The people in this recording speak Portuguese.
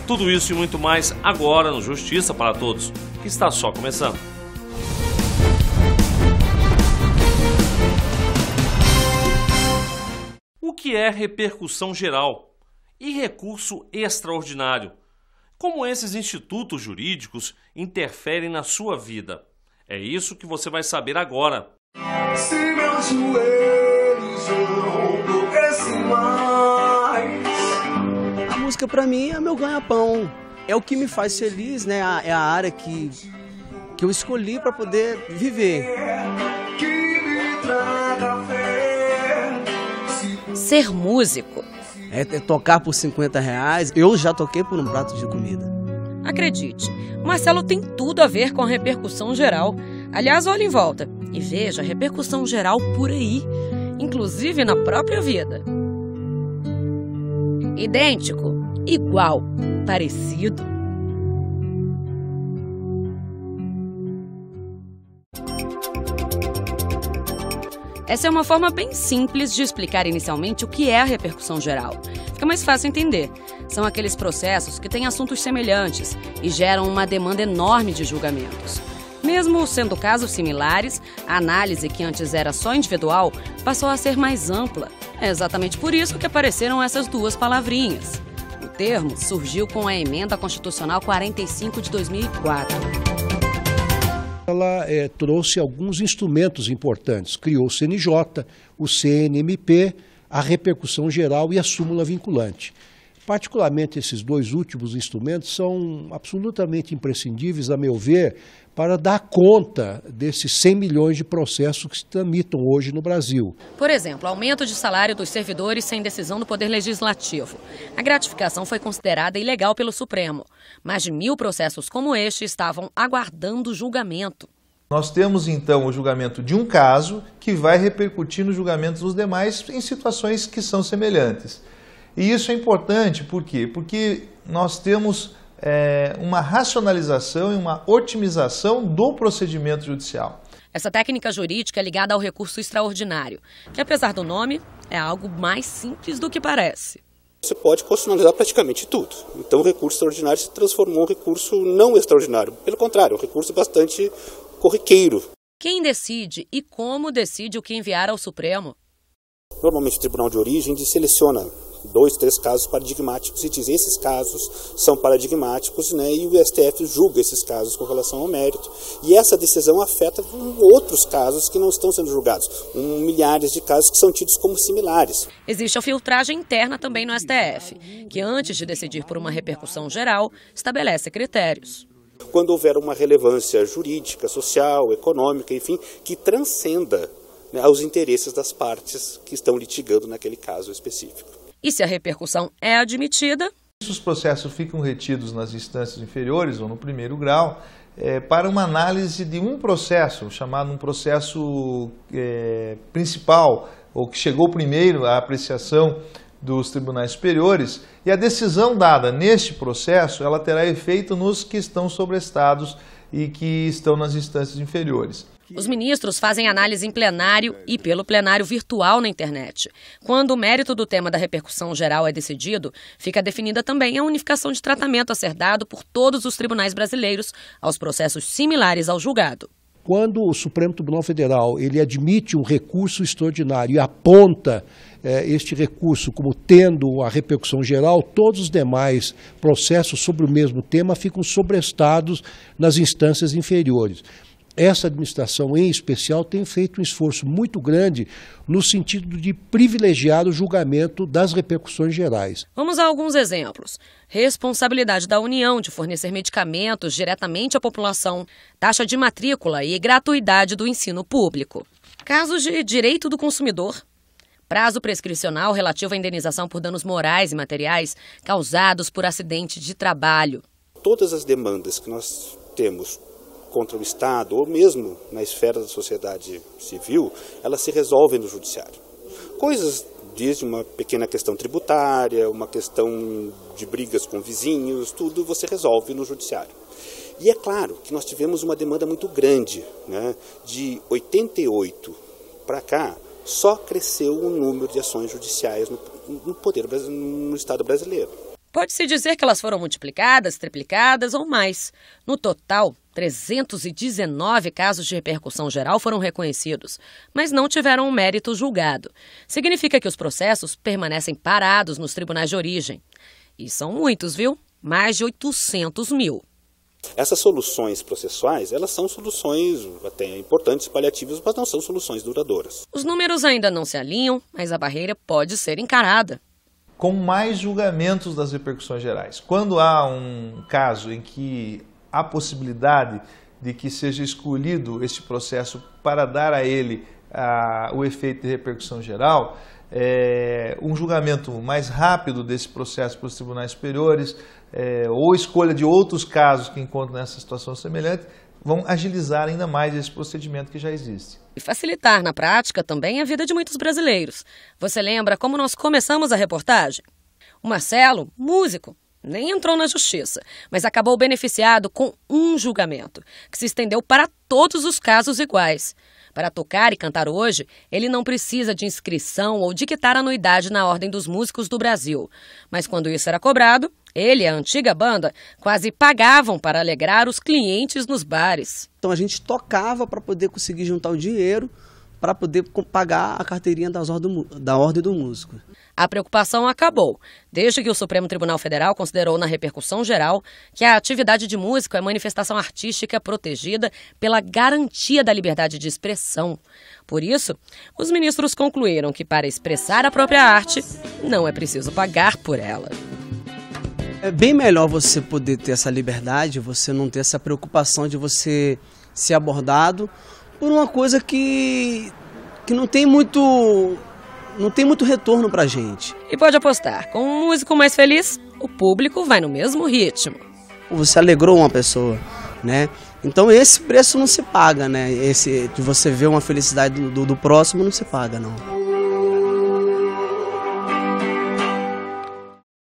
Tudo isso e muito mais agora no Justiça para Todos, que está só começando. O que é repercussão geral e recurso extraordinário? Como esses institutos jurídicos interferem na sua vida? É isso que você vai saber agora. Se meus joelhos não doessem mais. A música pra mim é meu ganha-pão. É o que me faz feliz, né? É a área que eu escolhi para poder viver. Que me traga fé. Ser músico. É tocar por R$50. Eu já toquei por um prato de comida. Acredite, o Marcelo tem tudo a ver com a repercussão geral. Aliás, olhe em volta e veja a repercussão geral por aí, inclusive na própria vida. Idêntico, igual, parecido. Essa é uma forma bem simples de explicar inicialmente o que é a repercussão geral. Fica mais fácil entender. São aqueles processos que têm assuntos semelhantes e geram uma demanda enorme de julgamentos. Mesmo sendo casos similares, a análise que antes era só individual passou a ser mais ampla. É exatamente por isso que apareceram essas duas palavrinhas. O termo surgiu com a Emenda Constitucional 45 de 2004. Ela trouxe alguns instrumentos importantes. Criou o CNJ, o CNMP, a repercussão geral e a súmula vinculante. Particularmente, esses dois últimos instrumentos são absolutamente imprescindíveis, a meu ver, para dar conta desses 100 milhões de processos que se tramitam hoje no Brasil. Por exemplo, aumento de salário dos servidores sem decisão do Poder Legislativo. A gratificação foi considerada ilegal pelo Supremo. Mais de 1.000 processos como este estavam aguardando julgamento. Nós temos, então, o julgamento de um caso que vai repercutir no julgamento dos demais em situações que são semelhantes. E isso é importante, por quê? Porque nós temos uma racionalização e uma otimização do procedimento judicial. Essa técnica jurídica é ligada ao recurso extraordinário, que apesar do nome, é algo mais simples do que parece. Você pode constitucionalizar praticamente tudo. Então o recurso extraordinário se transformou em um recurso não extraordinário. Pelo contrário, um recurso bastante corriqueiro. Quem decide e como decide o que enviar ao Supremo? Normalmente o Tribunal de Origem seleciona 2, 3 casos paradigmáticos e diz esses casos são paradigmáticos, né, e o STF julga esses casos com relação ao mérito. E essa decisão afeta outros casos que não estão sendo julgados, milhares de casos que são tidos como similares. Existe a filtragem interna também no STF, que antes de decidir por uma repercussão geral, estabelece critérios. Quando houver uma relevância jurídica, social, econômica, enfim, que transcenda, né, aos interesses das partes que estão litigando naquele caso específico. E se a repercussão é admitida? Os processos ficam retidos nas instâncias inferiores ou no primeiro grau para uma análise de um processo, chamado um processo principal, ou que chegou primeiro à apreciação dos tribunais superiores, e a decisão dada neste processo ela terá efeito nos que estão sobrestados e que estão nas instâncias inferiores. Os ministros fazem análise em plenário e pelo plenário virtual na internet. Quando o mérito do tema da repercussão geral é decidido, fica definida também a unificação de tratamento a ser dado por todos os tribunais brasileiros aos processos similares ao julgado. Quando o Supremo Tribunal Federal ele admite um recurso extraordinário e aponta este recurso como tendo a repercussão geral, todos os demais processos sobre o mesmo tema ficam sobrestados nas instâncias inferiores. Essa administração, em especial, tem feito um esforço muito grande no sentido de privilegiar o julgamento das repercussões gerais. Vamos a alguns exemplos. Responsabilidade da União de fornecer medicamentos diretamente à população, taxa de matrícula e gratuidade do ensino público. Casos de direito do consumidor. Prazo prescricional relativo à indenização por danos morais e materiais causados por acidente de trabalho. Todas as demandas que nós temos contra o Estado, ou mesmo na esfera da sociedade civil, elas se resolvem no judiciário. Coisas desde uma pequena questão tributária, uma questão de brigas com vizinhos, tudo você resolve no judiciário. E é claro que nós tivemos uma demanda muito grande, né? De 88 para cá, só cresceu o número de ações judiciais no Estado brasileiro. pode-se dizer que elas foram multiplicadas, triplicadas ou mais. No total, 319 casos de repercussão geral foram reconhecidos, mas não tiveram um mérito julgado. Significa que os processos permanecem parados nos tribunais de origem. E são muitos, viu? Mais de 800 mil. Essas soluções processuais, elas são soluções até importantes, paliativas, mas não são soluções duradouras. Os números ainda não se alinham, mas a barreira pode ser encarada. Com mais julgamentos das repercussões gerais. Quando há um caso em que há possibilidade de que seja escolhido este processo para dar a ele o efeito de repercussão geral, um julgamento mais rápido desse processo para os tribunais superiores, ou escolha de outros casos que encontram nessa situação semelhante, vão agilizar ainda mais esse procedimento que já existe. E facilitar na prática também a vida de muitos brasileiros. Você lembra como nós começamos a reportagem? O Marcelo, músico, nem entrou na justiça, mas acabou beneficiado com um julgamento, que se estendeu para todos os casos iguais. Para tocar e cantar hoje, ele não precisa de inscrição ou de quitar anuidade na Ordem dos Músicos do Brasil. Mas quando isso era cobrado, ele e a antiga banda quase pagavam para alegrar os clientes nos bares. Então a gente tocava para poder conseguir juntar o dinheiro para poder pagar a carteirinha da Ordem do Músico. A preocupação acabou, desde que o Supremo Tribunal Federal considerou na repercussão geral que a atividade de músico é manifestação artística protegida pela garantia da liberdade de expressão. Por isso, os ministros concluíram que para expressar a própria arte, não é preciso pagar por ela. É bem melhor você poder ter essa liberdade, você não ter essa preocupação de você ser abordado por uma coisa que não tem muito retorno pra gente. E pode apostar, com um músico mais feliz, o público vai no mesmo ritmo. Você alegrou uma pessoa, né? Então esse preço não se paga, né? Esse de você ver uma felicidade do próximo não se paga, não.